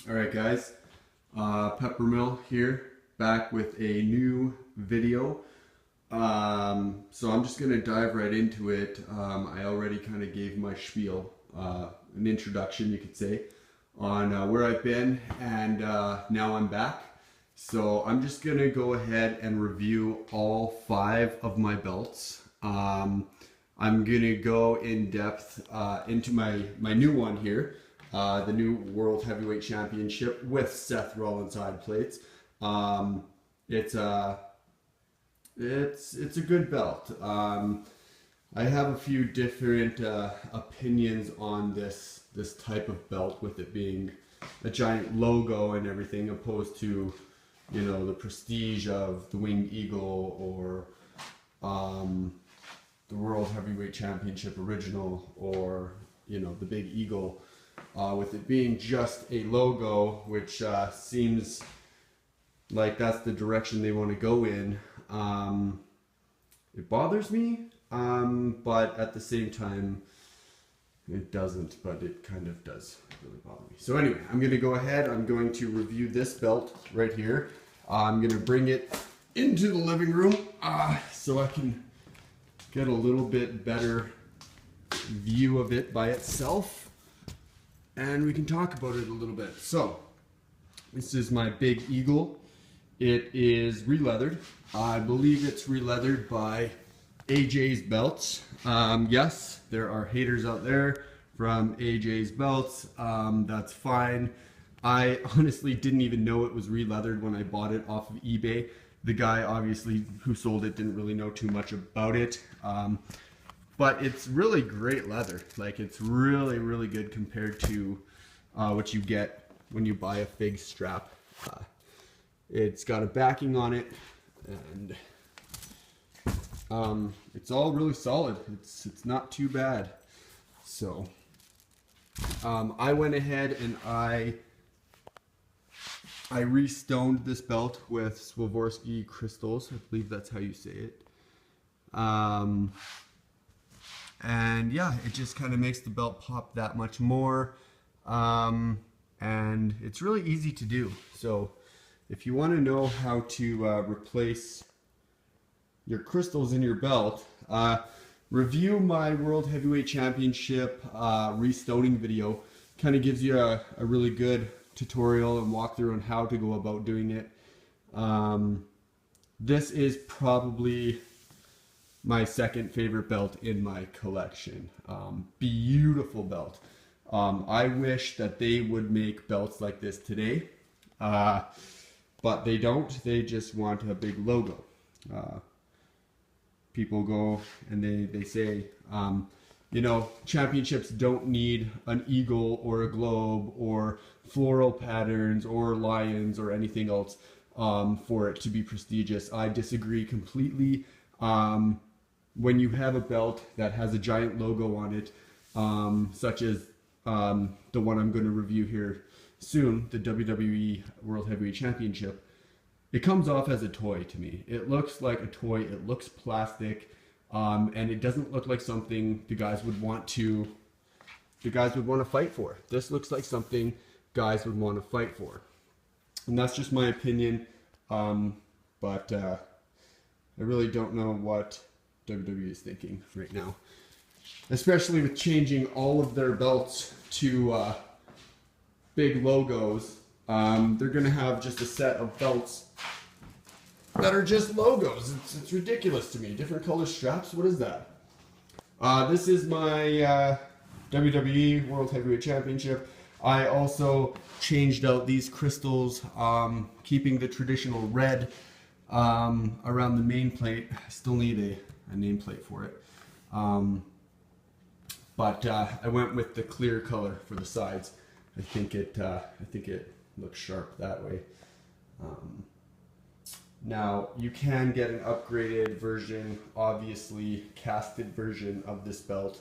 Alright guys, Peppermill here, back with a new video. So I'm just going to dive right into it. I already kind of gave my spiel, an introduction you could say, on where I've been, and now I'm back. So I'm just going to go ahead and review all 5 of my belts. I'm going to go in depth into my new one here. The new World Heavyweight Championship with Seth Rollins side plates. It's a good belt. I have a few different opinions on this type of belt, with it being a giant logo and everything, opposed to, you know, the prestige of the Winged Eagle or the World Heavyweight Championship original, or, you know, the Big Eagle. With it being just a logo, which seems like that's the direction they want to go in. It bothers me, but at the same time, it doesn't, but it kind of does really bother me. So anyway, I'm going to go ahead. I'm going to review this belt right here. I'm going to bring it into the living room so I can get a little bit better view of it by itself. And we can talk about it a little bit. So, this is my Big Eagle. It is releathered. I believe it's releathered by AJ's Belts. Yes, there are haters out there from AJ's Belts. That's fine. I honestly didn't even know it was releathered when I bought it off of eBay. The guy, obviously, who sold it didn't really know too much about it. But it's really great leather. Like, it's really, really good compared to what you get when you buy a fig strap. It's got a backing on it, and it's all really solid. It's not too bad. So I went ahead and I restoned this belt with Swarovski crystals. I believe that's how you say it. And yeah, it just kind of makes the belt pop that much more. And it's really easy to do. So if you want to know how to replace your crystals in your belt, review my World Heavyweight Championship restoning video. Kind of gives you a really good tutorial and walkthrough on how to go about doing it. This is probably my second favorite belt in my collection. Beautiful belt. I wish that they would make belts like this today, but they don't. They just want a big logo. People go and they say, you know, championships don't need an eagle or a globe or floral patterns or lions or anything else for it to be prestigious. I disagree completely. When you have a belt that has a giant logo on it, such as the one I'm going to review here soon, the WWE World Heavyweight Championship, it comes off as a toy to me. It looks like a toy. It looks plastic, and it doesn't look like something the guys would want to fight for. This looks like something guys would want to fight for, and that's just my opinion. But I really don't know what WWE is thinking right now, especially with changing all of their belts to big logos. They're gonna have just a set of belts that are just logos. It's ridiculous to me. Different color straps. What is that? This is my WWE World Heavyweight Championship. I also changed out these crystals, keeping the traditional red around the main plate. I still need a nameplate for it, but I went with the clear color for the sides. I think it looks sharp that way. Now you can get an upgraded version, obviously casted version of this belt.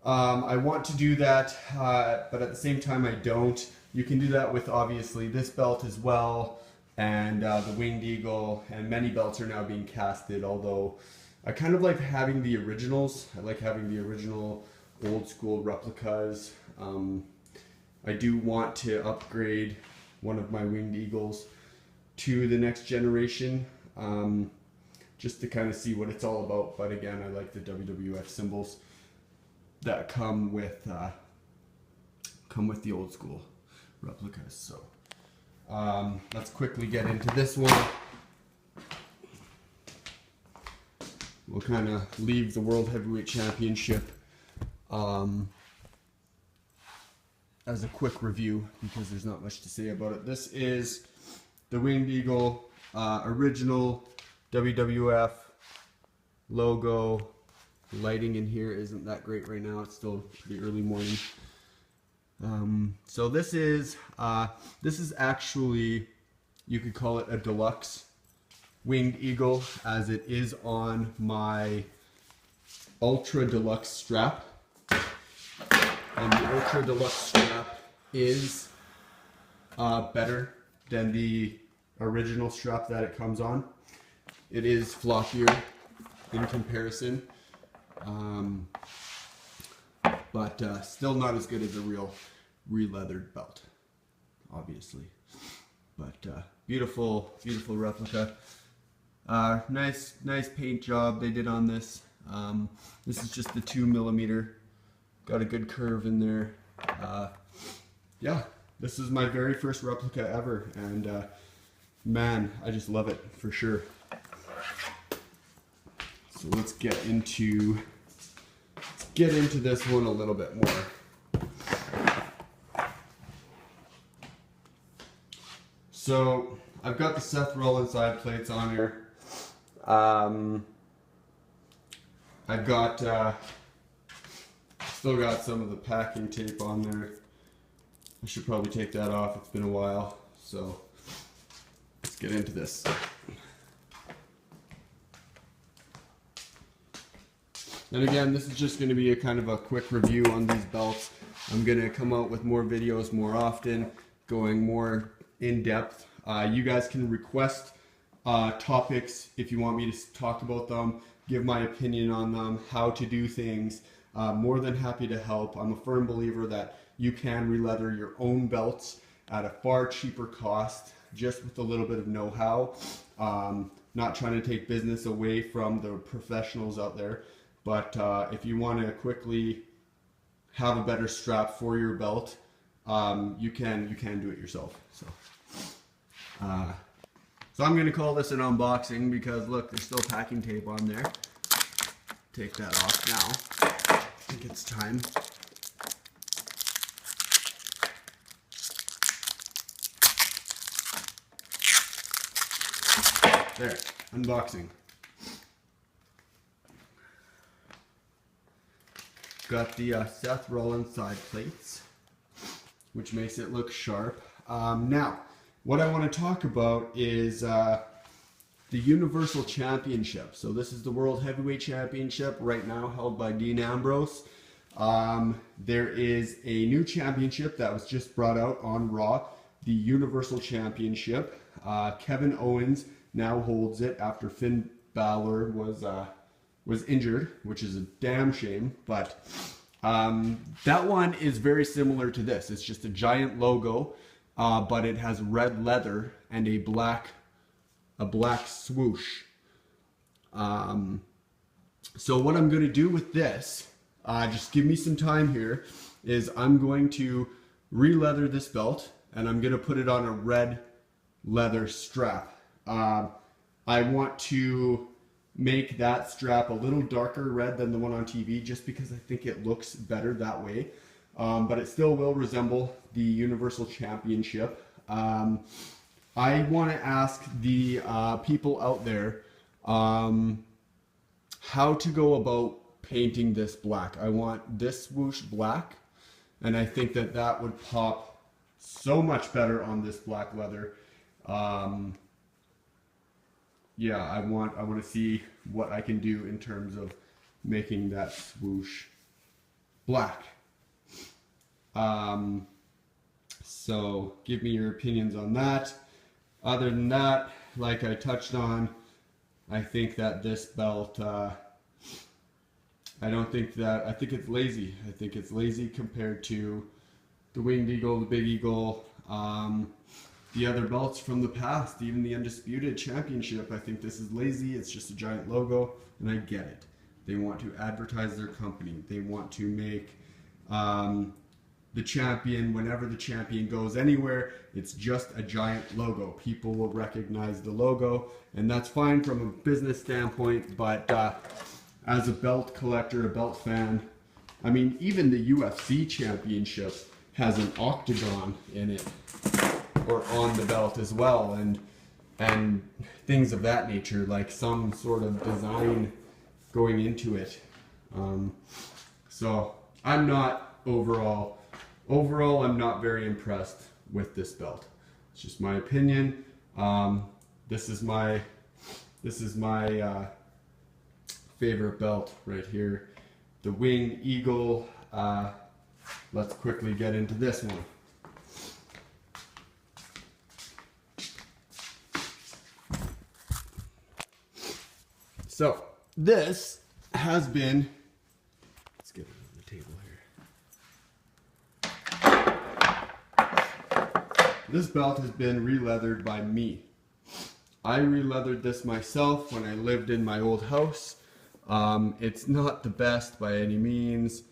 I want to do that, but at the same time I don't. You can do that with obviously this belt as well, and the Winged Eagle, and many belts are now being casted, although I kind of like having the originals. I like having the original old school replicas. I do want to upgrade one of my Winged Eagles to the next generation, just to kind of see what it's all about. But again, I like the WWF symbols that come with the old school replicas. So let's quickly get into this one. We'll kind of leave the World Heavyweight Championship as a quick review because there's not much to say about it. This is the Winged Eagle original WWF logo. The lighting in here isn't that great right now. It's still pretty early morning. So this is actually, you could call it a deluxe Winged Eagle, as it is on my Ultra Deluxe strap. And the Ultra Deluxe strap is better than the original strap that it comes on. It is floppier in comparison, but still not as good as a real re-leathered belt, obviously. But beautiful, beautiful replica. Nice paint job they did on this. This is just the 2mm. Got a good curve in there. Yeah, this is my very first replica ever, and man, I just love it for sure. So let's get into this one a little bit more. So I've got the Seth Rollins side plates on here. I've got still got some of the packing tape on there. I should probably take that off. It's been a while. So let's get into this. And again, this is just going to be a kind of a quick review on these belts. I'm going to come out with more videos more often, going more in depth. You guys can request topics if you want me to talk about them, give my opinion on them, how to do things. More than happy to help. I'm a firm believer that you can re-leather your own belts at a far cheaper cost, just with a little bit of know-how. Not trying to take business away from the professionals out there, but if you want to quickly have a better strap for your belt, you can do it yourself. So I'm going to call this an unboxing because look, there's still packing tape on there. Take that off now. I think it's time. There, unboxing. Got the Seth Rollins side plates, which makes it look sharp. Now, what I want to talk about is the Universal Championship. So this is the World Heavyweight Championship right now, held by Dean Ambrose. There is a new championship that was just brought out on Raw, the Universal Championship. Kevin Owens now holds it after Finn Balor was injured, which is a damn shame. But that one is very similar to this. It's just a giant logo, but it has red leather and a black swoosh. So what I'm going to do with this, just give me some time here, is I'm going to re-leather this belt and I'm going to put it on a red leather strap. I want to make that strap a little darker red than the one on TV, just because I think it looks better that way. But it still will resemble the Universal Championship. I want to ask the people out there how to go about painting this black. I want this swoosh black, and I think that that would pop so much better on this black leather. Yeah, I want to see what I can do in terms of making that swoosh black. So give me your opinions on that. Other than that, like I touched on, I think that this belt, I think it's lazy. I think it's lazy compared to the Winged Eagle, the Big Eagle, the other belts from the past, even the Undisputed Championship. I think this is lazy. It's just a giant logo, and I get it. They want to advertise their company. They want to make the champion, whenever the champion goes anywhere, it's just a giant logo. People will recognize the logo, and that's fine from a business standpoint, but as a belt collector, a belt fan, I mean, even the UFC Championship has an octagon in it, or on the belt as well, and things of that nature, like some sort of design going into it. So I'm not overall, I'm not very impressed with this belt. It's just my opinion. This is my favorite belt right here, the Winged Eagle. Let's quickly get into this one. So this has been, let's get it on the table here. This belt has been releathered by me. I releathered this myself when I lived in my old house. It's not the best by any means,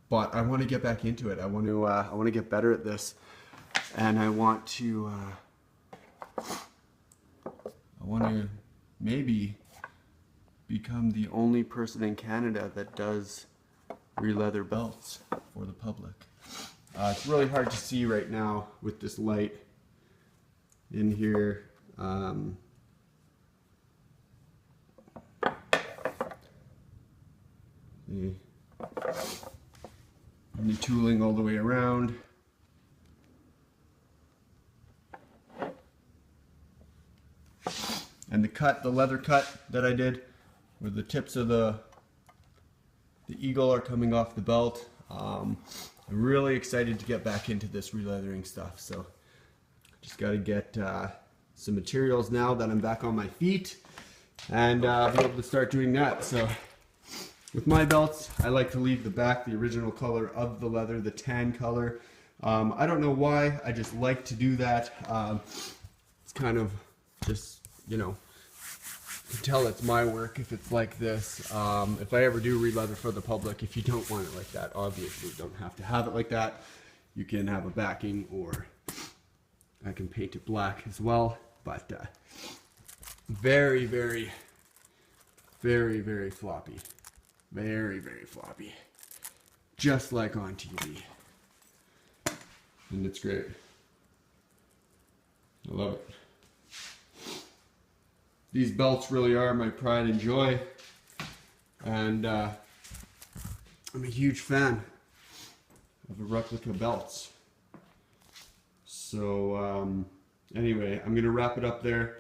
but I want to get back into it. I want to get better at this, and I want to maybe become the only person in Canada that does releather belts for the public. It's really hard to see right now with this light in here. The tooling all the way around. And the cut, the leather cut that I did, where the tips of the eagle are coming off the belt. I'm really excited to get back into this releathering stuff. So just got to get some materials now that I'm back on my feet, and be able to start doing that. So with my belts, I like to leave the back the original color of the leather, the tan color. I don't know why, I just like to do that. It's kind of just, you know, you can tell it's my work if it's like this. If I ever do releather for the public, if you don't want it like that, obviously you don't have to have it like that. You can have a backing, or I can paint it black as well. But very, very, very, very floppy. Very, very floppy. Just like on TV. And it's great. I love it. These belts really are my pride and joy. And I'm a huge fan of the replica belts. So anyway, I'm going to wrap it up there.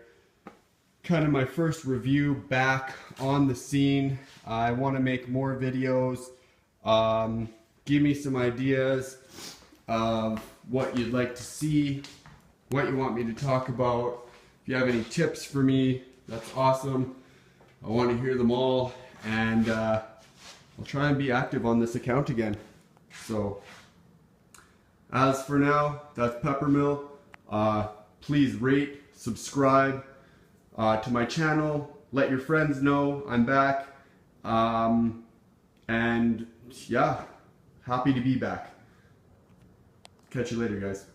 Kind of my first review back on the scene. I want to make more videos. Give me some ideas of what you'd like to see, what you want me to talk about. If you have any tips for me, that's awesome. I want to hear them all, and I'll try and be active on this account again. So as for now, that's Peppermill. Please rate, subscribe to my channel. Let your friends know I'm back. And yeah, happy to be back. Catch you later, guys.